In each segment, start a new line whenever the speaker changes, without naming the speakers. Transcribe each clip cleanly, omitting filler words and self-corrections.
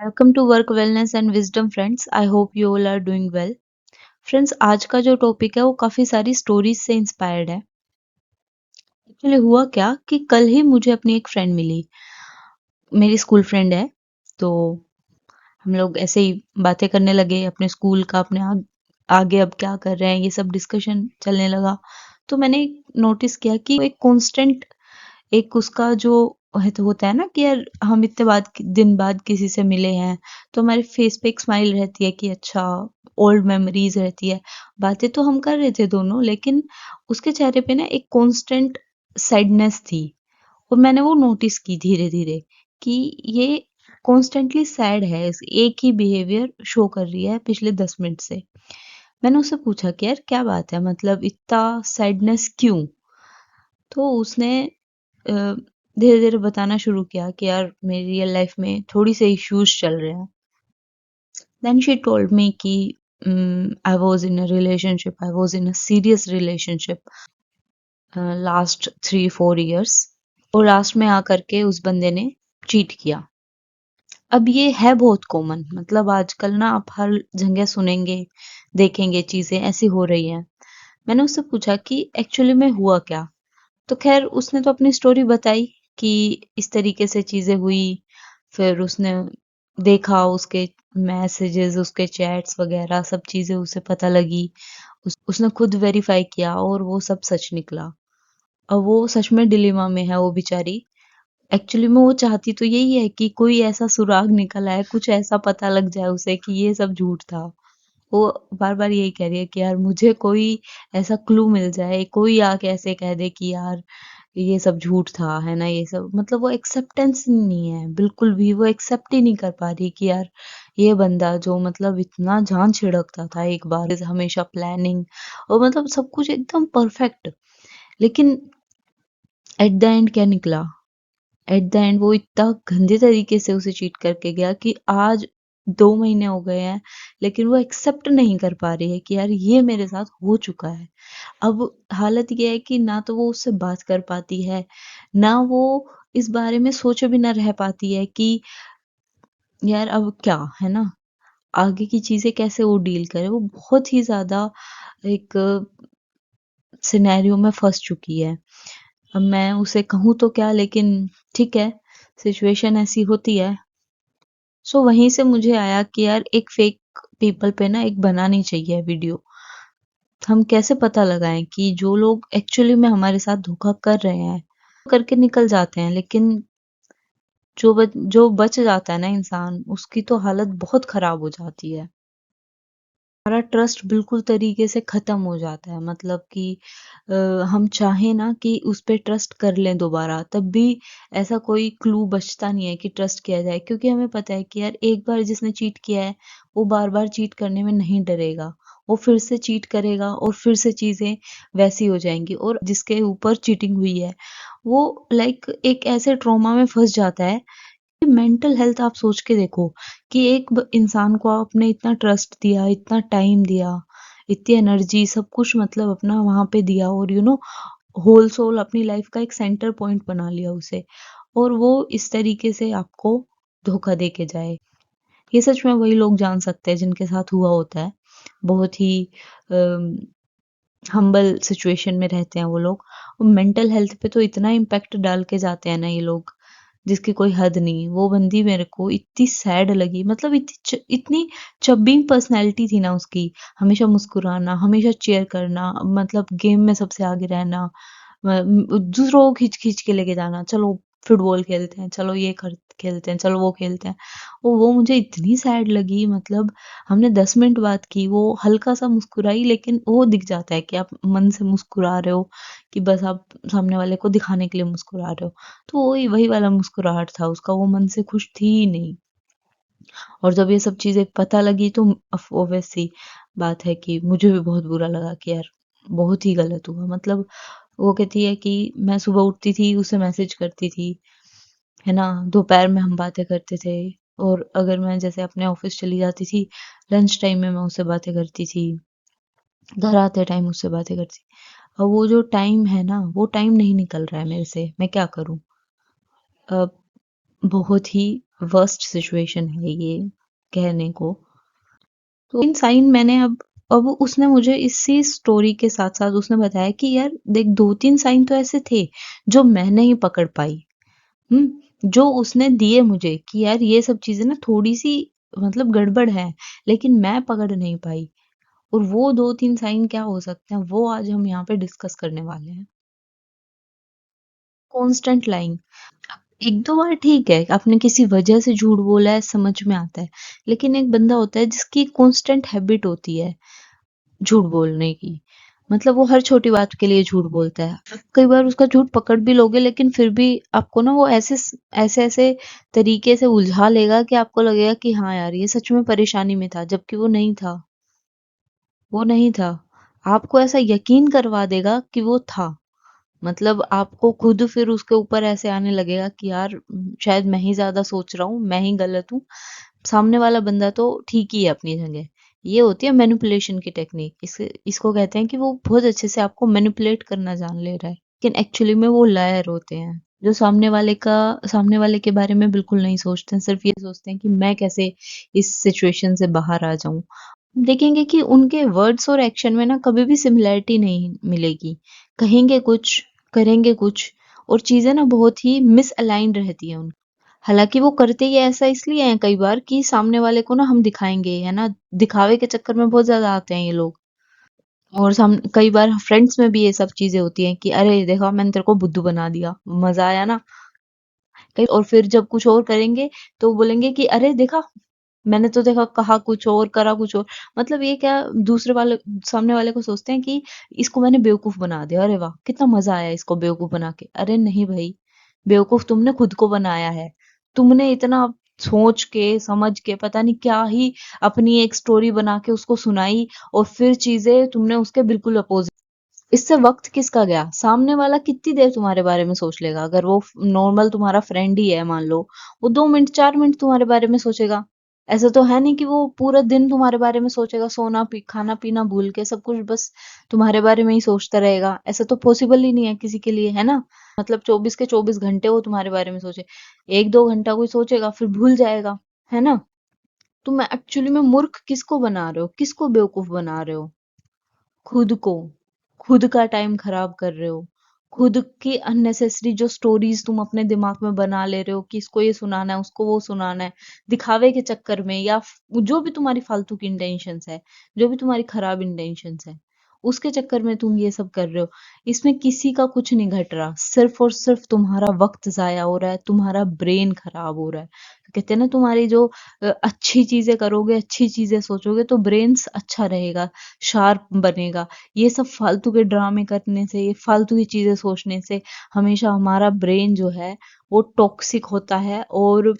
Welcome to work wellness and wisdom friends. I hope you all are doing well. Friends, आज का जो topic है वो काफी सारी स्टोरीज से इंस्पायर्ड है। एक्चुअली हुआ क्या कि कल ही मुझे अपनी एक फ्रेंड मिली। मेरी स्कूल फ्रेंड है। तो हम लोग ऐसे ही बातें करने लगे अपने स्कूल का, अपने आगे अब क्या कर रहे हैं, ये सब डिस्कशन चलने लगा। तो मैंने नोटिस किया कि एक कांस्टेंट, एक उसका जो है तो होता है ना कि यार हम इतने दिन बाद किसी से मिले हैं, तो हमारे फेस पे एक स्माइल रहती है कि अच्छा, ओल्ड मेमोरीज रहती है। बातें तो हम कर रहे थे दोनों, लेकिन उसके चेहरे पे ना एक कांस्टेंट सैडनेस थी। और मैंने वो नोटिस की धीरे धीरे कि ये कॉन्स्टेंटली सैड है, एक ही बिहेवियर शो कर रही है पिछले 10 मिनट से। मैंने उससे पूछा कि यार क्या बात है, मतलब इतना सैडनेस क्यों? तो उसने धीरे धीरे बताना शुरू किया कि यार मेरी रियल लाइफ में थोड़ी से इश्यूज चल रहे हैं। देन शी टोल्ड मी कि I was in a relationship, I was in a serious relationship last 3-4 years। और लास्ट में आकर के उस बंदे ने चीट किया। अब ये है बहुत कॉमन, मतलब आजकल ना आप हर जगह सुनेंगे, देखेंगे चीजें ऐसी हो रही हैं। मैंने उससे पूछा कि एक्चुअली में हुआ क्या। तो खैर उसने तो अपनी स्टोरी बताई कि इस तरीके से चीजें हुई। फिर उसने देखा उसके मैसेजेस, उसके चैट्स वगैरह सब चीजें उसे पता लगी। उसने खुद वेरीफाई किया और वो सब सच निकला। अब वो सच में डिलेमा में है वो बेचारी। एक्चुअली में वो चाहती तो यही है कि कोई ऐसा सुराग निकल आए, कुछ ऐसा पता लग जाए उसे कि ये सब झूठ था। वो बार बार यही कह रही है कि यार मुझे कोई ऐसा क्लू मिल जाए, कोई आके ऐसे कह दे कि यार ये सब झूठ था, है ना। ये सब मतलब वो एक्सेप्टेंस नहीं है बिल्कुल भी, वो एक्सेप्ट ही नहीं कर पा रही कि यार ये बंदा जो मतलब इतना जान छिड़कता था एक बार, हमेशा प्लानिंग और मतलब सब कुछ एकदम परफेक्ट, लेकिन एट द एंड क्या निकला। एट द एंड वो इतना गंदे तरीके से उसे चीट करके गया कि आज 2 महीने हो गए हैं, लेकिन वो एक्सेप्ट नहीं कर पा रही है कि यार ये मेरे साथ हो चुका है। अब हालत ये है कि ना तो वो उससे बात कर पाती है, ना वो इस बारे में सोचे भी ना रह पाती है कि यार अब क्या, है ना, आगे की चीजें कैसे वो डील करे। वो बहुत ही ज्यादा एक सिनेरियो में फंस चुकी है। अब मैं उसे कहूँ तो क्या, लेकिन ठीक है, सिचुएशन ऐसी होती है। सो वहीं से मुझे आया कि यार एक फेक पीपल पे ना एक बनानी चाहिए वीडियो। हम कैसे पता लगाएं कि जो लोग एक्चुअली में हमारे साथ धोखा कर रहे हैं, करके निकल जाते हैं, लेकिन जो बच जाता है ना इंसान, उसकी तो हालत बहुत खराब हो जाती है। हमारा ट्रस्ट बिल्कुल तरीके से खत्म हो जाता है, मतलब कि अ, हम चाहें ना कि उस पे ट्रस्ट कर लें दोबारा, तब भी ऐसा कोई क्लू बचता नहीं है कि ट्रस्ट किया जाए, क्योंकि हमें पता है कि यार एक बार जिसने चीट किया है वो बार बार चीट करने में नहीं डरेगा। वो फिर से चीट करेगा और फिर से चीजें वैसी हो जाएंगी, और जिसके ऊपर चीटिंग हुई है वो लाइक एक ऐसे ट्रॉमा में फंस जाता है। मेंटल हेल्थ आप सोच के देखो कि एक इंसान को आपने इतना ट्रस्ट दिया, इतना टाइम दिया, इतनी एनर्जी, सब कुछ मतलब अपना वहां पे दिया, और होल सोल अपनी लाइफ का एक सेंटर पॉइंट बना लिया उसे, और वो इस तरीके से आपको धोखा दे के जाए। ये सच में वही लोग जान सकते हैं जिनके साथ हुआ होता है। बहुत ही हम्बल सिचुएशन में रहते हैं वो लोग। मेंटल हेल्थ पे तो इतना इम्पैक्ट डाल के जाते हैं ना ये लोग, जिसकी कोई हद नहीं। वो बंदी मेरे को इतनी सैड लगी, मतलब इतनी चब्बी पर्सनैलिटी थी ना उसकी। हमेशा मुस्कुराना, हमेशा चीयर करना, मतलब गेम में सबसे आगे रहना, दूसरों को खींच खींच के लेके जाना, चलो फुटबॉल खेलते हैं, चलो ये खेलते हैं, चलो वो खेलते हैं। वो मुझे इतनी सैड लगी, मतलब हमने 10 मिनट बात की, वो हल्का सा मुस्कुराई, लेकिन वो दिख जाता है कि आप मन से मुस्कुरा रहे हो, कि बस आप सामने वाले को दिखाने के लिए मुस्कुरा रहे हो। तो वही वही वाला मुस्कुराहट था उसका, वो मन से खुश थी ही नहीं। और जब ये सब चीजें पता लगी तो ऑब्वियस सी बात है कि मुझे भी बहुत बुरा लगा कि यार बहुत ही गलत हुआ। मतलब वो कहती है कि मैं सुबह उठती थी, उसे मैसेज करती थी, है ना, दोपहर में हम बातें करते थे, और अगर मैं जैसे अपने ऑफिस चली जाती थी, लंच टाइम में मैं उससे बातें करती थी, घर आते टाइम उससे बातें करती। अब वो जो टाइम है ना, वो टाइम नहीं निकल रहा है मेरे से, मैं क्या करूं। बहुत ही वर्स्ट सिचुएशन है ये कहने को। तो इन साइन मैंने अब उसने मुझे इसी स्टोरी के साथ साथ उसने बताया कि यार देख 2-3 साइन तो ऐसे थे जो मैं नहीं पकड़ पाई। जो उसने दिए मुझे कि यार ये सब चीजें ना थोड़ी सी मतलब गड़बड़ है, लेकिन मैं पकड़ नहीं पाई। और वो 2-3 साइन क्या हो सकते हैं वो आज हम यहाँ पे डिस्कस करने वाले हैं। कांस्टेंट लाइंग, एक दो बार ठीक है आपने किसी वजह से झूठ बोला है समझ में आता है, लेकिन एक बंदा होता है जिसकी कांस्टेंट हैबिट होती है झूठ बोलने की। मतलब वो हर छोटी बात के लिए झूठ बोलता है। आप कई बार उसका झूठ पकड़ भी लोगे लेकिन फिर भी आपको ना वो ऐसे ऐसे तरीके से उलझा लेगा कि आपको लगेगा कि हाँ यार ये सच में परेशानी में था, जबकि वो नहीं था। वो नहीं था। आपको ऐसा यकीन करवा देगा कि वो था। मतलब आपको खुद फिर उसके ऊपर ऐसे आने लगेगा कि यार शायद मैं ही ज्यादा सोच रहा हूँ, मैं ही गलत हूँ। सामने वाला बंदा तो ठीक ही है अपनी जगह। ये होती है मैनिपुलेशन की टेक्निक। इसको कहते हैं कि वो बहुत अच्छे से आपको मैनिपुलेट करना जान ले रहा है, लेकिन एक्चुअली में वो लायर होते हैं जो सामने वाले के बारे में बिल्कुल नहीं सोचते हैं, सिर्फ ये सोचते हैं कि मैं कैसे इस सिचुएशन से बाहर आ जाऊं। देखेंगे कि उनके वर्ड्स और एक्शन में ना कभी भी सिमिलैरिटी नहीं मिलेगी। कहेंगे कुछ, करेंगे कुछ, और चीजें ना बहुत ही मिसअलाइंड रहती है। हालाँकि वो करते ही ऐसा इसलिए हैं कई बार कि सामने वाले को ना हम दिखाएँगे, है ना? दिखावे के चक्कर में बहुत ज़्यादा आते हैं ये लोग। और कई बार फ्रेंड्स में भी ये सब चीज़ें होती हैं कि अरे देखा मैंने तेरे को बुद्धू बना दिया, मज़ा आया ना? कई और फिर जब कुछ और करेंगे तो वो बोलेंगे कि अरे देखा, मैंने तो देखा कहा कुछ और, करा कुछ और। मतलब ये क्या दूसरे वाले सामने वाले को सोचते हैं कि इसको मैंने बेवकूफ़ बना दिया, अरे वाह! कितना मज़ा आया इसको बेवकूफ़ बना के। अरे नहीं भई, बेवकूफ तुमने खुद को बनाया है। तुमने इतना सोच के समझ के पता नहीं क्या ही अपनी एक स्टोरी बना के उसको सुनाई, और फिर चीजें तुमने उसके बिल्कुल अपोजिट। इससे वक्त किसका गया? सामने वाला कितनी देर तुम्हारे बारे में सोच लेगा? अगर वो नॉर्मल तुम्हारा फ्रेंड ही है मान लो, वो 2 मिनट 4 मिनट तुम्हारे बारे में सोचेगा। ऐसा तो है नहीं कि वो पूरा दिन तुम्हारे बारे में सोचेगा, खाना पीना भूल के सब कुछ बस तुम्हारे बारे में ही सोचता रहेगा। ऐसा तो पॉसिबल ही नहीं है किसी के लिए, है ना? मतलब 24 के 24 घंटे वो तुम्हारे बारे में सोचे, 1-2 घंटा कोई सोचेगा फिर भूल जाएगा, है ना? तुम एक्चुअली में मूर्ख किसको बना रहे हो, किसको बेवकूफ बना रहे हो? खुद को। खुद का टाइम खराब कर रहे हो। खुद की अननेसेसरी जो स्टोरीज तुम अपने दिमाग में बना ले रहे हो कि इसको ये सुनाना है, उसको वो सुनाना है, दिखावे के चक्कर में, या जो भी तुम्हारी फालतू की इंटेंशंस है, जो भी तुम्हारी खराब इंटेंशंस है, उसके चक्कर में तुम ये सब कर रहे हो। इसमें किसी का कुछ नहीं घट रहा, सिर्फ और सिर्फ तुम्हारा वक्त जाया हो रहा है, तुम्हारा ब्रेन खराब हो रहा है। तो कहते हैं ना, तुम्हारी जो अच्छी चीजें करोगे, अच्छी चीजें सोचोगे तो ब्रेन अच्छा रहेगा, शार्प बनेगा। ये सब फालतू के ड्रामे करने से, ये फालतू की चीजें सोचने से हमेशा हमारा ब्रेन जो है वो टॉक्सिक होता है, और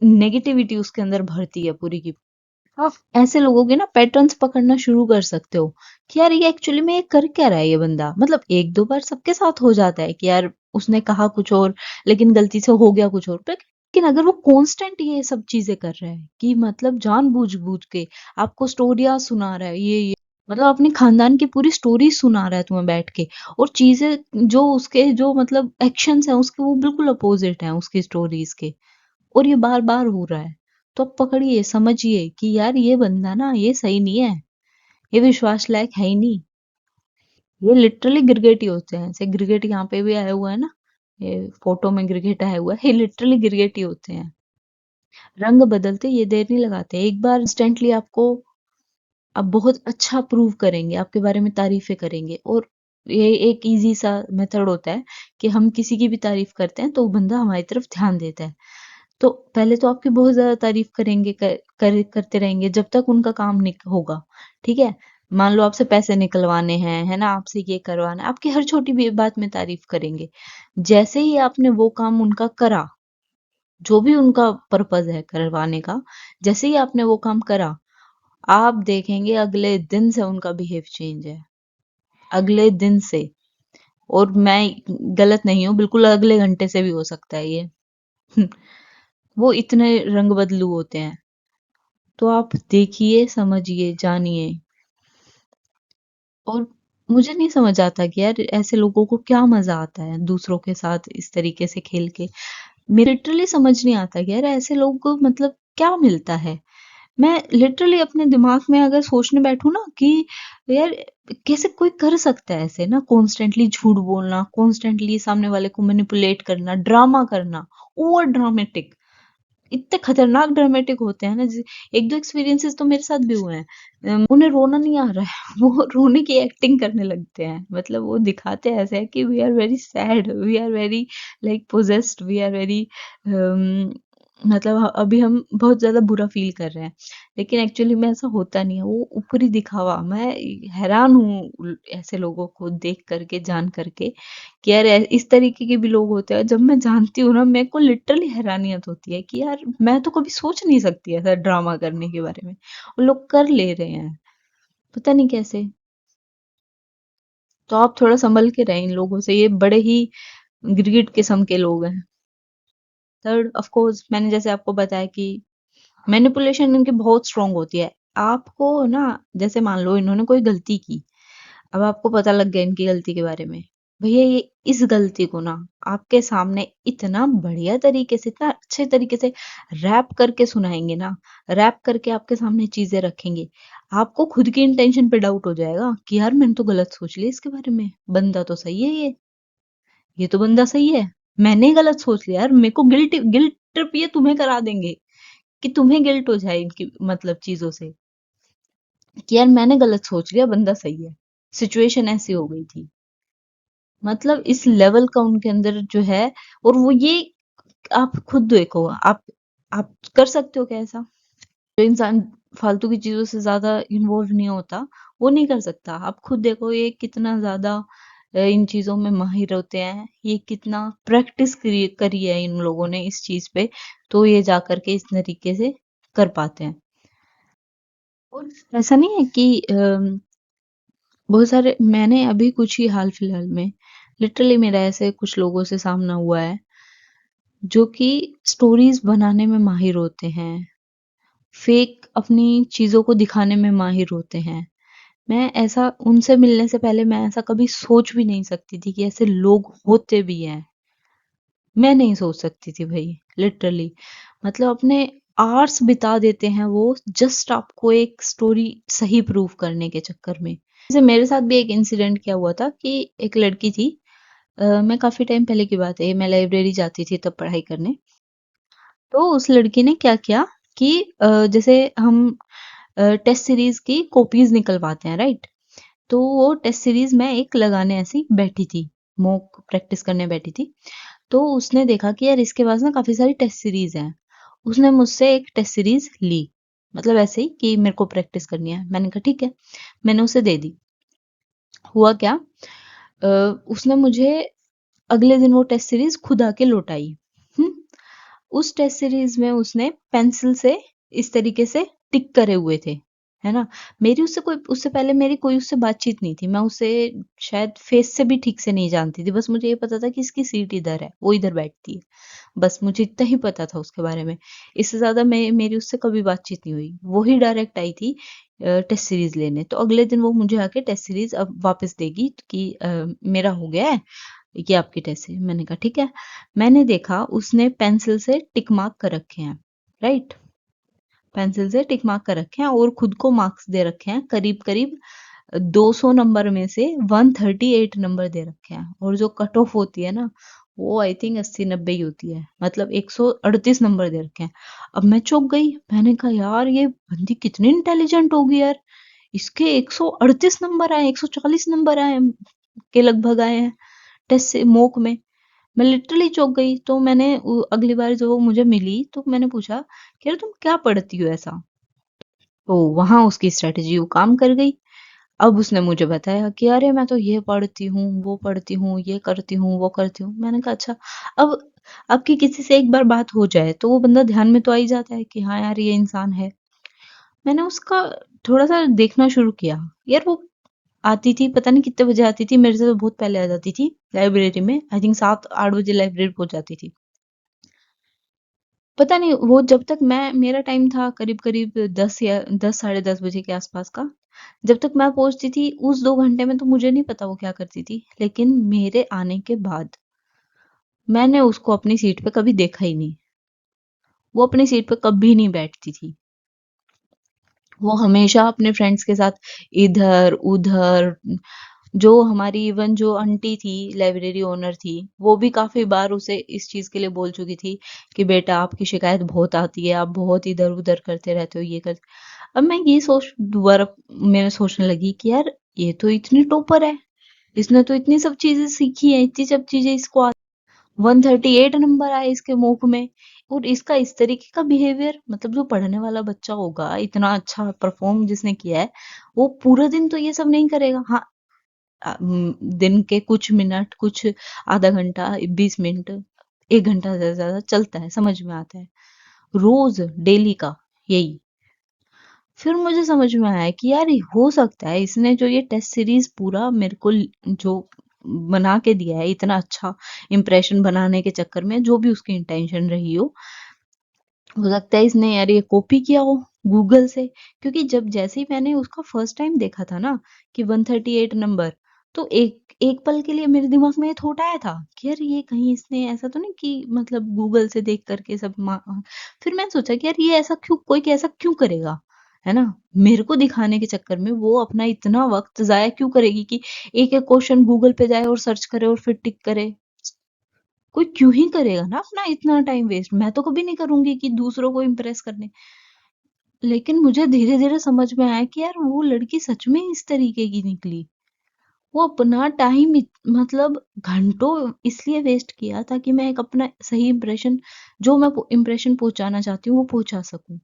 नेगेटिविटी उसके अंदर भरती है पूरी की। आप ऐसे लोगों के ना पैटर्न्स पकड़ना शुरू कर सकते हो कि यार ये एक्चुअली में ये कर क्या रहा है ये बंदा। मतलब एक दो बार सबके साथ हो जाता है कि यार उसने कहा कुछ और लेकिन गलती से हो गया कुछ और, लेकिन अगर वो कांस्टेंट ये सब चीजें कर रहा है कि मतलब जानबूझ बूझ के आपको स्टोरियां सुना रहा है, ये मतलब अपने खानदान की पूरी स्टोरी सुना रहा है तुम्हें बैठ के, और चीजें जो उसके जो मतलब एक्शंस हैं उसके वो बिल्कुल अपोजिट हैं उसकी स्टोरीज के, और ये बार-बार हो रहा है। तो आप पकड़िए, समझिए कि यार ये बंदा ना ये सही नहीं है, ये विश्वास लायक है ही नहीं। ये लिटरली गिरगिट ही होते हैं, जैसे गिरगिट यहाँ पे भी आया हुआ है ना, ये फोटो में गिरगिट आया हुआ है, ये लिटरली गिरगिट ही होते हैं। रंग बदलते ये देर नहीं लगाते, एक बार इंस्टेंटली आपको आप बहुत अच्छा प्रूव करेंगे, आपके बारे में तारीफें करेंगे, और ये एक इजी सा मेथड होता है कि हम किसी की भी तारीफ करते हैं तो वो बंदा हमारी तरफ ध्यान देता है। तो पहले तो आपकी बहुत ज़्यादा तारीफ करेंगे, करते रहेंगे जब तक उनका काम होगा, ठीक है? मान लो आपसे पैसे निकलवाने हैं, है ना? आपसे ये करवाना है, आपकी हर छोटी भी बात में तारीफ करेंगे। जैसे ही आपने वो काम उनका करा, जो भी उनका पर्पज़ है करवाने का, जैसे ही आपने वो काम करा, आप देखेंगे अगले दिन से उनका बिहेव चेंज है। अगले दिन से। और मैं गलत नहीं हूँ, बिल्कुल अगले घंटे से भी हो सकता है ये। वो इतने रंग बदलू होते हैं। तो आप देखिए, समझिए, जानिए। और मुझे नहीं समझ आता कि यार ऐसे लोगों को क्या मजा आता है दूसरों के साथ इस तरीके से खेल के। मेरे लिटरली समझ नहीं आता कि यार ऐसे लोगों को मतलब क्या मिलता है। मैं लिटरली अपने दिमाग में अगर सोचने बैठूं ना कि यार कैसे कोई कर सकता है ऐसे ना, कॉन्स्टेंटली झूठ बोलना, कॉन्स्टेंटली सामने वाले को मैनिपुलेट करना, ड्रामा करना, ओवर ड्रामेटिक, इतने खतरनाक ड्रामेटिक होते हैं ना। एक दो एक्सपीरियंसेस तो मेरे साथ भी हुए हैं। उन्हें रोना नहीं आ रहा है वो रोने की एक्टिंग करने लगते हैं, मतलब वो दिखाते हैं ऐसे है कि we are very sad, we are very like possessed, we are very मतलब अभी हम बहुत ज्यादा बुरा फील कर रहे हैं, लेकिन एक्चुअली में ऐसा होता नहीं है, वो ऊपरी दिखावा। मैं हैरान हूँ ऐसे लोगों को देख करके, जान करके कि यार इस तरीके के भी लोग होते हैं। जब मैं जानती हूँ ना, मेरे को लिटरली हैरानियत होती है कि यार मैं तो कभी सोच नहीं सकती ऐसा ड्रामा करने के बारे में, वो लोग कर ले रहे हैं, पता नहीं कैसे। तो आप थोड़ा संभल के रहें इन लोगों से, ये बड़े ही गिरगिट किस्म के लोग हैं। थर्ड ऑफ कोर्स मैंने जैसे आपको बताया कि मैनिपुलेशन इनकी बहुत स्ट्रांग होती है। आपको ना, जैसे मान लो इन्होंने कोई गलती की, अब आपको पता लग गया इनकी गलती के बारे में, भैया ये इस गलती को ना आपके सामने इतना बढ़िया तरीके से, इतना अच्छे तरीके से रैप करके सुनाएंगे ना, रैप करके आपके सामने चीजें रखेंगे, आपको खुद की इंटेंशन पे डाउट हो जाएगा कि यार मैंने तो गलत सोच लिया इसके बारे में, बंदा तो सही है ये तो बंदा सही है, मैंने गलत सोच लिया यार, मेरे को गिल्ट गिल्ट ट्रिप ये तुम्हें करा देंगे कि तुम्हें गिल्ट हो जाए इनकी मतलब चीजों से, कि यार मैंने गलत सोच लिया, बंदा सही है, सिचुएशन ऐसी हो गई थी। मतलब इस लेवल का उनके अंदर जो है, और वो ये आप खुद देखो, आप कर सकते हो क्या ऐसा? जो इंसान फालतू की चीजों से ज्यादा इन्वॉल्व नहीं होता, वो नहीं कर सकता। आप खुद देखो ये कितना ज्यादा इन चीजों में माहिर होते हैं, ये कितना प्रैक्टिस करी है इन लोगों ने इस चीज पे, तो ये जा करके इस तरीके से कर पाते हैं। और ऐसा नहीं है कि बहुत सारे, मैंने अभी कुछ ही हाल फिलहाल में लिटरली मेरा ऐसे कुछ लोगों से सामना हुआ है जो कि स्टोरीज बनाने में माहिर होते हैं, फेक अपनी चीजों को दिखाने में माहिर होते हैं। मैं ऐसा, उनसे मिलने से पहले मैं ऐसा कभी सोच भी नहीं सकती थी कि ऐसे लोग होते भी हैं। मैं नहीं सोच सकती थी भाई, लिटरली। मतलब अपने आवर्स बिता देते हैं वो, जस्ट आपको एक स्टोरी सही प्रूव करने के चक्कर में। जैसे मेरे साथ भी एक इंसिडेंट क्या हुआ था कि एक लड़की थी, मैं काफी टाइम पहले की बात है, मैं लाइब्रेरी जाती थी तब पढ़ाई करने। तो उस लड़की ने क्या किया कि जैसे हम टेस्ट सीरीज की कॉपीज निकलवाते हैं, राइट? तो वो टेस्ट सीरीज में एक लगाने ऐसी बैठी थी, मॉक प्रैक्टिस करने बैठी थी। तो उसने देखा कि यार इसके पास ना काफी सारी टेस्ट सीरीज हैं। उसने मुझसे एक टेस्ट सीरीज ली, मतलब ऐसे ही कि मेरे को प्रैक्टिस करनी है। मैंने कहा ठीक है, मैंने उसे दे दी। हुआ क्या, अ, उसने मुझे अगले दिन वो टेस्ट सीरीज खुद आके लौटाई। हम्म। उस टेस्ट सीरीज में उसने पेंसिल से इस तरीके से टिक करे हुए थे, है ना? मेरी उससे कोई, उससे पहले मेरी कोई उससे बातचीत नहीं थी, मैं उसे शायद फेस से भी ठीक से नहीं जानती थी, बस मुझे ये पता था कि इसकी सीट इधर है, वो इधर बैठती है, बस मुझे इतना ही पता था उसके बारे में। इससे ज्यादा मेरी उससे कभी बातचीत नहीं हुई। वो ही डायरेक्ट आई थी टेस्ट सीरीज लेने, तो अगले दिन वो मुझे आके टेस्ट सीरीज अब वापस देगी कि मेरा हो गया है, ये आपकी टेस्ट है। मैंने कहा ठीक है। मैंने देखा उसने पेंसिल से टिक मार्क कर रखे हैं, राइट? पेंसिल से टिक मार्क कर रखे हैं और खुद को मार्क्स दे रखे हैं, करीब करीब 200 नंबर में से 138 नंबर दे रखे हैं, और जो कट ऑफ होती है ना, वो आई थिंक 80-90 ही होती है, मतलब 138 नंबर दे रखे हैं। अब मैं चौंक गई, मैंने कहा यार ये बंदी कितनी इंटेलिजेंट होगी यार, इसके 138 नंबर आए, 140 नंबर आए के लगभग आए हैं टेस्ट से मोक में। मैं लिटरली चौंक गई। तो मैंने अगली बार जब वो मुझे मिली तो मैंने पूछा कि यार तुम क्या पढ़ती हो ऐसा? तो वहां उसकी स्ट्रेटेजी वो काम कर गई। अब उसने मुझे बताया कि अरे मैं तो ये पढ़ती हूँ, वो पढ़ती हूँ, ये करती हूँ, वो करती हूँ। मैंने कहा अच्छा। अब आपकी किसी से एक बार बात हो जाए तो वो बंदा ध्यान में तो आ ही जाता है कि हाँ यार ये इंसान है। मैंने उसका थोड़ा सा देखना शुरू किया। यार वो आती थी, पता नहीं कितने बजे आती थी, मेरे से तो बहुत पहले आ जाती थी लाइब्रेरी में, आई थिंक 7-8 बजे लाइब्रेरी पहुंच जाती थी। पता नहीं वो, जब तक मैं, मेरा टाइम था करीब करीब 10 या 10 साढ़े 10 बजे के आसपास का, जब तक मैं पहुंचती थी उस 2 घंटे में तो मुझे नहीं पता वो क्या करती थी, लेकिन मेरे आने के बाद मैंने उसको अपनी सीट पे कभी देखा ही नहीं। वो अपनी सीट पे कभी नहीं बैठती थी। वो हमेशा अपने फ्रेंड्स के साथ इधर-उधर, जो हमारी इवन जो आंटी थी, लाइब्रेरी ओनर थी, वो भी काफ़ी बार उसे इस चीज़ के लिए बोल चुकी थी कि बेटा आपकी शिकायत बहुत आती है, आप बहुत इधर-उधर करते रहते हो, ये कर। अब मैं ये सोच दोबारा मैं सोचने लगी कि यार ये तो इतनी टॉपर है, इसने तो इतनी सब चीज़ें सीखी हैं, इतनी सब चीज़ें इसको 138 नंबर आए इसके मुंह में। और इसका इस तरीके का बिहेवियर, मतलब जो पढ़ने वाला बच्चा होगा, इतना अच्छा परफॉर्म जिसने किया है, वो पूरा दिन तो ये सब नहीं करेगा। हाँ, दिन के कुछ मिनट, कुछ आधा घंटा, 20 मिनट, 1 घंटा ज्यादा से ज्यादा चलता है, समझ में आता है। रोज डेली का यही। फिर मुझे समझ में आया कि यार ये हो सकता है इसने जो ये टेस्ट सीरीज पूरा मेरे को जो बना के दिया है, इतना अच्छा इंप्रेशन बनाने के चक्कर में, जो भी उसकी इंटेंशन रही हो सकता है इसने यार ये कॉपी किया हो गूगल से। क्योंकि जब जैसे ही मैंने उसका फर्स्ट टाइम देखा था ना कि 138 नंबर, तो एक एक पल के लिए मेरे दिमाग में ये थॉट आया था कि यार ये कहीं इसने ऐसा तो नहीं कि मतलब गूगल से देख करके सब फिर मैंने सोचा कि यार ये ऐसा क्यों, कोई ऐसा क्यों करेगा, है ना। मेरे को दिखाने के चक्कर में वो अपना इतना वक्त जाया क्यों करेगी कि एक एक क्वेश्चन गूगल पे जाए और सर्च करे और फिर टिक करे। कोई क्यों ही करेगा ना अपना इतना टाइम वेस्ट। मैं तो कभी नहीं करूंगी कि दूसरों को इम्प्रेस करने। लेकिन मुझे धीरे धीरे समझ में आया कि यार वो लड़की सच में इस तरीके की निकली। वो अपना टाइम मतलब घंटों इसलिए वेस्ट किया ताकि मैं एक अपना सही इंप्रेशन, जो मैं इंप्रेशन पहुंचाना चाहती हूँ वो पहुंचा सकूं।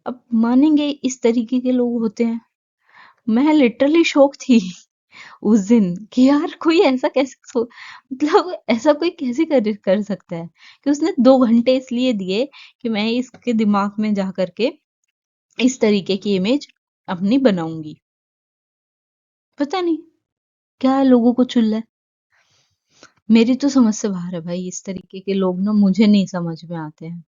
अब मानेंगे इस तरीके के लोग होते हैं। मैं लिटरली शौक थी उस दिन कि यार कोई ऐसा कैसे मतलब ऐसा कोई कैसे कर सकता है कि उसने 2 घंटे इसलिए दिए कि मैं इसके दिमाग में जा करके इस तरीके की इमेज अपनी बनाऊंगी। पता नहीं क्या लोगों को चुल है। मेरी तो समझ से बाहर है भाई, इस तरीके के लोग ना मुझे नहीं समझ में आते हैं।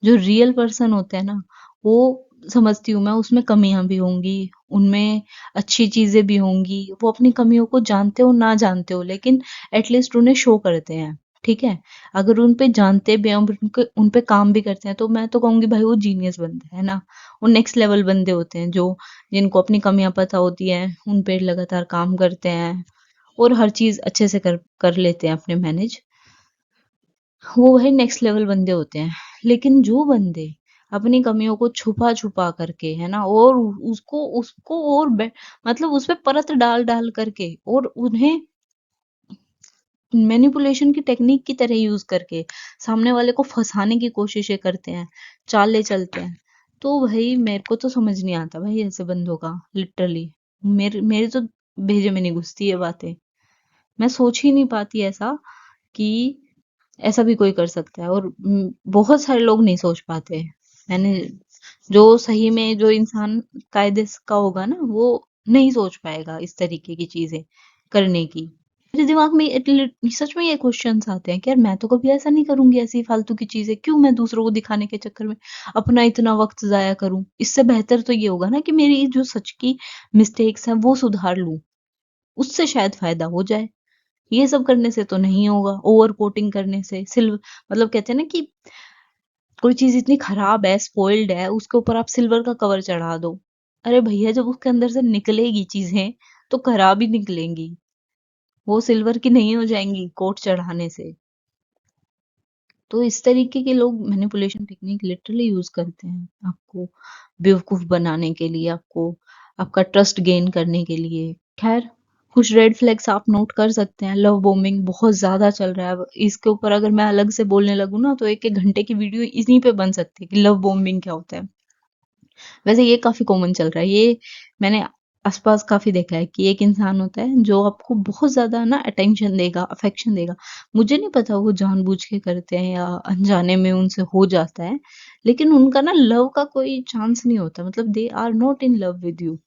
जो रियल पर्सन होते हैं ना, वो समझती हूँ मैं उसमें कमियां भी होंगी, उनमें अच्छी चीजें भी होंगी, वो अपनी कमियों को जानते हो ना जानते हो, लेकिन एटलीस्ट उन्हें शो करते हैं। ठीक है, अगर उन पे जानते भी हैं और उन पे काम भी करते हैं, तो मैं तो कहूंगी भाई वो जीनियस बंदे हैं ना। वो नेक्स्ट लेवल बंदे होते हैं जो जिनको अपनी कमियां पता होती हैं, उन पे लगातार काम करते हैं और हर चीज अच्छे से कर कर लेते हैं अपने मैनेज। वो वही नेक्स्ट लेवल बंदे होते हैं। लेकिन जो बंदे अपनी कमियों को छुपा छुपा करके, है ना, और उसको उसको और मतलब उस पे परत डाल डाल करके और उन्हें मैनिपुलेशन की टेक्निक की तरह यूज करके सामने वाले को फंसाने की कोशिशें करते हैं, चाले चलते हैं, तो भाई मेरे को तो समझ नहीं आता भाई ऐसे बंदों का। लिटरली मेरे मेरे तो भेजे में नहीं घुसती ये बातें। मैं सोच ही नहीं पाती ऐसा कि ऐसा भी कोई कर सकता है। और बहुत सारे लोग नहीं सोच पाते। मैंने जो सही में जो इंसान कायदे का होगा ना, वो नहीं सोच पाएगा इस तरीके की चीजें करने की। मेरे दिमाग में सच में ये क्वेश्चंस आते हैं कि यार मैं तो कभी ऐसा नहीं करूंगी, ऐसी फालतू की चीजें क्यों मैं दूसरों को दिखाने के चक्कर में अपना इतना वक्त जाया करूं। इससे बेहतर तो ये होगा ना कि मेरी जो सच की मिस्टेक्स हैं वो सुधार लूं, उससे शायद फायदा हो जाए। ये सब करने से तो नहीं होगा, ओवर कोटिंग करने से सिल्व मतलब कहते हैं ना कि कोई चीज इतनी खराब है, स्पॉइल्ड है, उसके ऊपर आप सिल्वर का कवर चढ़ा दो। अरे भैया जब उसके अंदर से निकलेगी चीजें तो खराब ही निकलेंगी, वो सिल्वर की नहीं हो जाएंगी कोट चढ़ाने से। तो इस तरीके के लोग मैनिपुलेशन टेक्निक लिटरली यूज करते हैं आपको बेवकूफ बनाने के लिए, आपको आपका ट्रस्ट गेन करने के लिए। खैर, कुछ रेड फ्लैग्स आप नोट कर सकते हैं। लव बॉम्बिंग बहुत ज्यादा चल रहा है अब। इसके ऊपर अगर मैं अलग से बोलने लगूँ ना तो एक एक घंटे की वीडियो इन्हीं पे बन सकती है कि लव बॉम्बिंग क्या होता है। वैसे ये काफी कॉमन चल रहा है ये। मैंने आसपास काफी देखा है कि एक इंसान होता है जो आपको बहुत ज्यादा ना अटेंशन देगा, अफेक्शन देगा। मुझे नहीं पता वो जानबूझ के करते हैं या अनजाने में उनसे हो जाता है, लेकिन उनका ना लव का कोई चांस नहीं होता। मतलब they are not in love with you.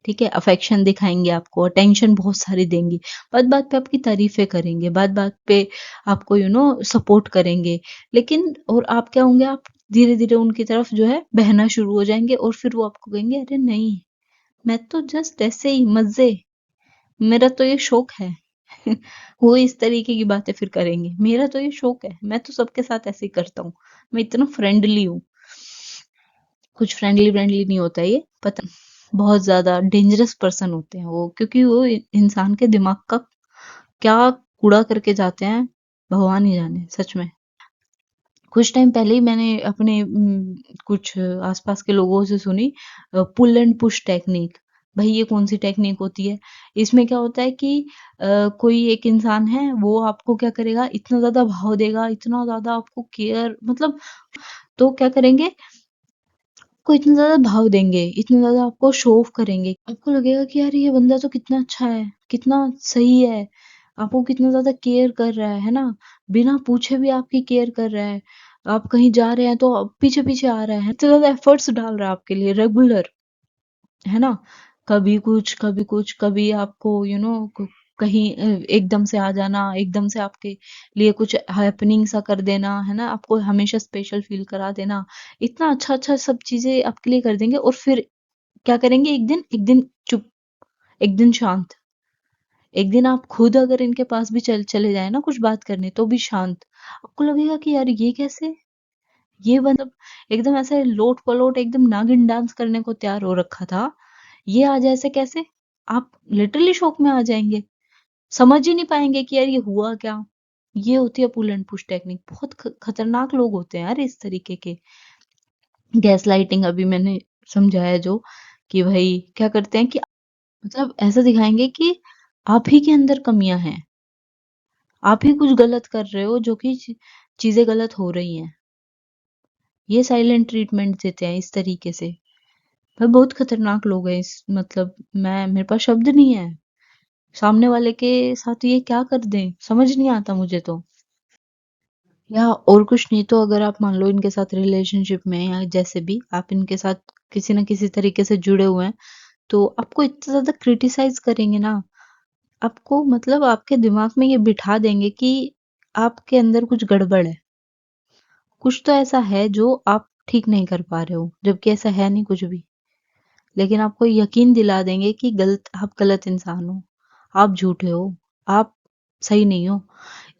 ठीक है, अफेक्शन दिखाएंगे आपको, अटेंशन बहुत सारी देंगी, बात बात पे आपकी तारीफें करेंगे, बात बात पे आपको सपोर्ट करेंगे। लेकिन और आप क्या होंगे, आप धीरे धीरे उनकी तरफ जो है बहना शुरू हो जाएंगे और फिर वो आपको कहेंगे अरे नहीं, मैं तो जस्ट ऐसे ही मजे, मेरा तो ये शौक है। वो इस तरीके की बातें फिर करेंगे। मेरा तो ये शौक है, मैं तो सबके साथ ऐसे ही करता हूँ। मैं इतना फ्रेंडली हूँ। कुछ फ्रेंडली फ्रेंडली नहीं होता ये, पता बहुत ज़्यादा डेंजरस पर्सन होते हैं वो, क्योंकि वो इंसान के दिमाग का क्या कूड़ा करके जाते हैं, भगवान ही जाने, सच में। कुछ टाइम पहले ही मैंने अपने कुछ आसपास के लोगों से सुनी पुल एंड पुश टेक्निक। भाई ये कौन सी टेक्निक होती है? इसमें क्या होता है कि कोई एक इंसान है, वो आपको क्या करेगा, इतना ज्यादा भाव देगा, इतना ज्यादा आपको केयर, मतलब तो क्या करेंगे, आपको इतना ज़्यादा भाव देंगे, इतना ज़्यादा आपको शो ऑफ करेंगे। आपको लगेगा कि यार ये बंदा तो कितना अच्छा है, कितना सही है, आपको कितना ज़्यादा केयर कर रहा है ना? बिना पूछे भी आपकी केयर कर रहा है। आप कहीं जा रहे हैं तो पीछे-पीछे आ रहा है, इतने ज़्यादा एफर्ट्स डाल रहा है आपके लिए रेगुलर। है ना? कभी कुछ, कभी कुछ, कभी आपको कहीं एकदम से आ जाना, एकदम से आपके लिए कुछ हैपनिंग सा कर देना, है ना? आपको हमेशा स्पेशल फील करा देना। इतना अच्छा-अच्छा सब चीज़ें आपके लिए कर देंगे और फिर क्या करेंगे, एक दिन चुप, एक दिन शांत। एक दिन आप खुद अगर इनके पास भी चले जाएँ ना कुछ बात करने, तो भी शांत। आपको लगेगा कि यार ये कैसे? ये मतलब एकदम ऐसे लोट-पोलोट एकदम नागिन डांस करने को तैयार हो रखा था। ये आज ऐसे कैसे? आप लिटरली शॉक में आ जाएँगे। समझ ही नहीं पाएँगे कि यार ये हुआ क्या? ये होती है पुल एंड पुश टेक्निक। बहुत खतरनाक लोग होते हैं यार इस तरीके के। गैस लाइटिंग अभी मैंने समझाया जो, कि भई क्या करते हैं कि मतलब ऐसा दिखाएँगे कि आप ही के अंदर कमियाँ हैं। आप ही कुछ गलत कर रहे हो जो कि चीज़ें गलत हो रही हैं। ये साइलेंट ट्रीटमेंट देते हैं इस तरीके से। भाई बहुत खतरनाक लोग हैं इस मतलब मैं मेरे पास शब्द नहीं है। सामने वाले के साथ ये क्या कर दें, समझ नहीं आता मुझे तो। या और कुछ नहीं तो अगर आप मान लो इनके साथ रिलेशनशिप में या जैसे भी आप इनके साथ किसी न किसी तरीके से जुड़े हुए हैं, तो आपको इतना ज़्यादा क्रिटिसाइज़ करेंगे ना, आपको मतलब आपके दिमाग में ये बिठा देंगे कि आपके अंदर कुछ गड़बड़ है। कुछ तो ऐसा है जो आप ठीक नहीं कर पा रहे हो, जबकि ऐसा है नहीं कुछ भी। लेकिन आपको यकीन दिला देंगे कि आप गलत इंसान हो, आप झूठे हो, आप सही नहीं हो।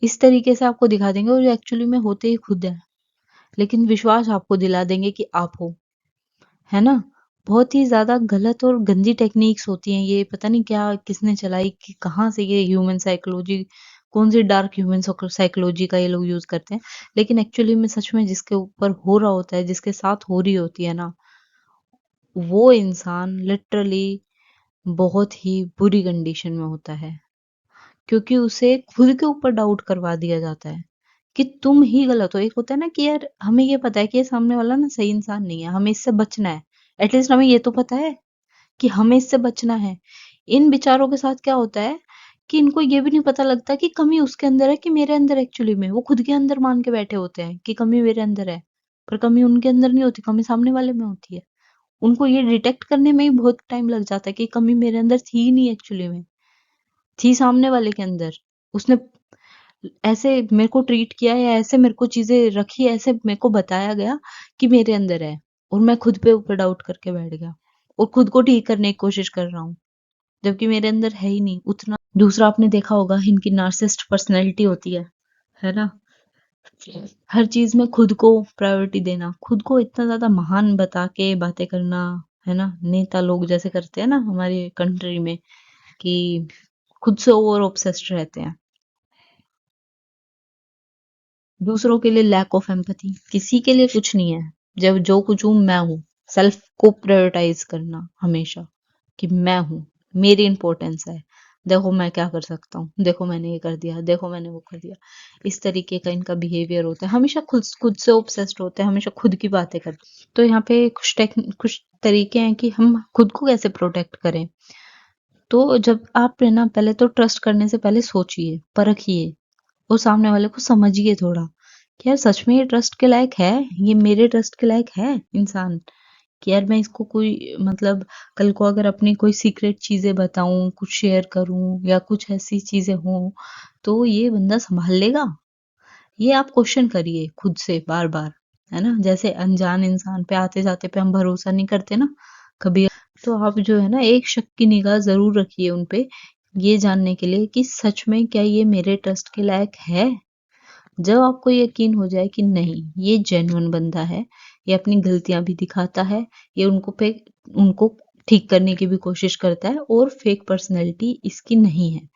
इस तरीके से आपको दिखा देंगे और एक्चुअली में होते ही खुद है। लेकिन विश्वास आपको दिला देंगे कि आप हो, है ना? बहुत ही ज़्यादा गलत और गंदी टेक्निक्स होती हैं ये, पता नहीं क्या किसने चलाई, कि कहाँ से ये ह्यूमन साइकोलॉजी, कौन सी डार्क ह्यूमन साइकोलॉजी का ये लोग यूज़ करते हैं। लेकिन एक्चुअली में सच में जिसके ऊपर हो रहा होता है, जिसके साथ हो रही होती है ना, वो इंसान लिटरली बहुत ही बुरी कंडीशन में होता है, क्योंकि उसे खुद के ऊपर डाउट करवा दिया जाता है कि तुम ही गलत हो। एक होता है ना कि यार हमें ये पता है कि ये सामने वाला ना सही इंसान नहीं है, हमें इससे बचना है। एटलीस्ट हमें ये तो पता है कि हमें इससे बचना है। इन बेचारों के साथ क्या होता है कि इनको ये भी नहीं पता लगता कि कमी उसके अंदर है कि मेरे अंदर, एक्चुअली में वो खुद के अंदर मान के बैठे होते हैं कि कमी मेरे अंदर है, पर कमी उनके अंदर नहीं होती, कमी सामने वाले में होती है। उनको ये डिटेक्ट करने में ही बहुत टाइम लग जाता है कि कमी मेरे अंदर थी ही नहीं, एक्चुअली में थी सामने वाले के अंदर। उसने ऐसे मेरे को ट्रीट किया या ऐसे मेरे को चीजें रखी, ऐसे मेरे को बताया गया कि मेरे अंदर है, और मैं खुद पे ऊपर डाउट करके बैठ गया और खुद को ठीक करने की कोशिश कर रहा हूँ, जबकि मेरे अंदर है ही नहीं उतना। दूसरा आपने देखा होगा इनकी नार्सिसिस्ट पर्सनैलिटी होती है ना? हर चीज में खुद को प्रायोरिटी देना, खुद को इतना ज्यादा महान बता के बातें करना, है ना? नेता लोग जैसे करते हैं ना हमारे कंट्री में, कि खुद से ओवर ऑब्सेस्ड रहते हैं। दूसरों के लिए लैक ऑफ एम्पैथी, किसी के लिए कुछ नहीं है। जब जो कुछ हूँ मैं हूँ। सेल्फ को प्रायोरिटाइज करना हमेशा, कि मैं हूँ, मेरी इंपॉर्टेंस है, देखो मैं क्या कर सकता हूँ, देखो मैंने ये कर दिया, देखो मैंने वो कर दिया। इस तरीके का इनका बिहेवियर होता है, हमेशा खुद खुद से ऑब्सेस्ड होते हैं, हमेशा खुद की बातें करते हैं। तो यहाँ पे कुछ तरीके हैं कि हम खुद को कैसे प्रोटेक्ट करें। तो जब आप है ना, पहले तो ट्रस्ट करने से पहले सोचिए, परखिए और सामने वाले को समझिए थोड़ा, कि यार सच में ये ट्रस्ट के लायक है, ये मेरे ट्रस्ट के लायक है इंसान, कि यार मैं इसको कोई मतलब कल को अगर अपनी कोई सीक्रेट चीजें बताऊं, कुछ शेयर करूं या कुछ ऐसी चीजें हों, तो ये बंदा संभाल लेगा। ये आप क्वेश्चन करिए खुद से बार बार, है ना? जैसे अनजान इंसान पे आते जाते पे हम भरोसा नहीं करते ना कभी, तो आप जो है ना एक शक की निगाह जरूर रखिए उनपे, ये जानने के लिए कि सच में क्या ये मेरे ट्रस्ट के लायक है। जब आपको यकीन हो जाए कि नहीं, ये जेन्युइन बंदा है, ये अपनी गलतियां भी दिखाता है, ये उनको ठीक करने की भी कोशिश करता है और फेक पर्सनैलिटी इसकी नहीं है,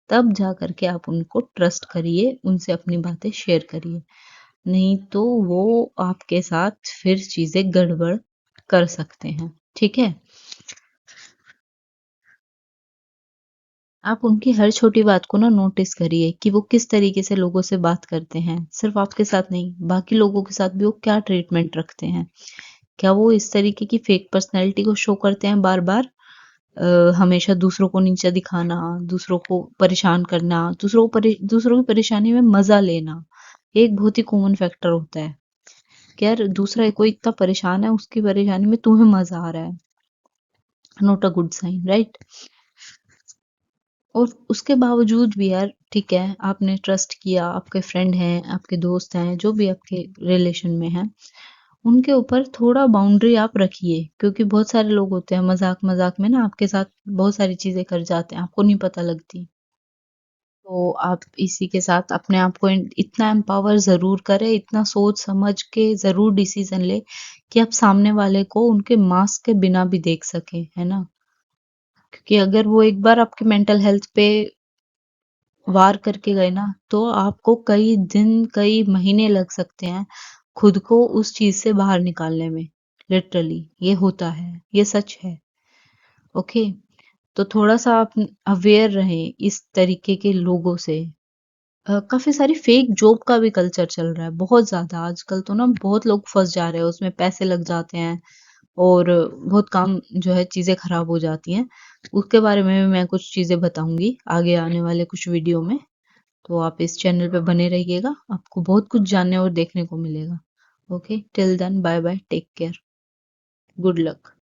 तब जा करके आप उनको ट्रस्ट करिए, उनसे अपनी बातें शेयर करिए। नहीं तो वो आपके साथ फिर चीजें गड़बड़ कर सकते हैं। ठीक है? आप उनकी हर छोटी बात को ना नोटिस करिए कि वो किस तरीके से लोगों से बात करते हैं। सिर्फ आपके साथ नहीं, बाकी लोगों के साथ भी वो क्या ट्रीटमेंट रखते हैं। क्या वो इस तरीके की फेक पर्सनैलिटी को शो करते हैं बार-बार? हमेशा दूसरों को नीचा दिखाना, दूसरों को परेशान करना, दूसरों की परेशानी में मज़ा लेना। ये एक बहुत ही कॉमन फैक्टर होता है कि यार दूसरा कोई इतना परेशान है, उसकी परेशानी में तुम्हें मज़ा आ रहा है। Not a good sign, right? और उसके बावजूद भी यार ठीक है, आपने ट्रस्ट किया, आपके फ्रेंड हैं, आपके दोस्त हैं, जो भी आपके रिलेशन में हैं, उनके ऊपर थोड़ा बाउंड्री आप रखिए, क्योंकि बहुत सारे लोग होते हैं मजाक-मजाक में ना आपके साथ बहुत सारी चीजें कर जाते हैं, आपको नहीं पता लगती। तो आप इसी के साथ अपने आप को इतना एम्पावर जरूर करें, इतना सोच समझ के जरूर डिसीजन ले कि आप सामने वाले को उनके मास्क के बिना भी देख सके, है ना? क्योंकि अगर वो एक बार आपके मेंटल हेल्थ पे वार करके गए ना, तो आपको कई दिन, कई महीने लग सकते हैं खुद को उस चीज से बाहर निकालने में। लिटरली ये होता है, ये सच है। ओके, तो थोड़ा सा आप अवेयर रहें इस तरीके के लोगों से। काफी सारी फेक जॉब का भी कल्चर चल रहा है, बहुत ज्यादा आजकल तो ना, बहुत लोग फंस जा रहे हैं उसमें, पैसे लग जाते हैं और बहुत काम जो है चीजें खराब हो जाती हैं। उसके बारे में भी मैं कुछ चीजें बताऊंगी आगे आने वाले कुछ वीडियो में। तो आप इस चैनल पे बने रहिएगा, आपको बहुत कुछ जानने और देखने को मिलेगा। Okay, till then bye bye, take care, good luck.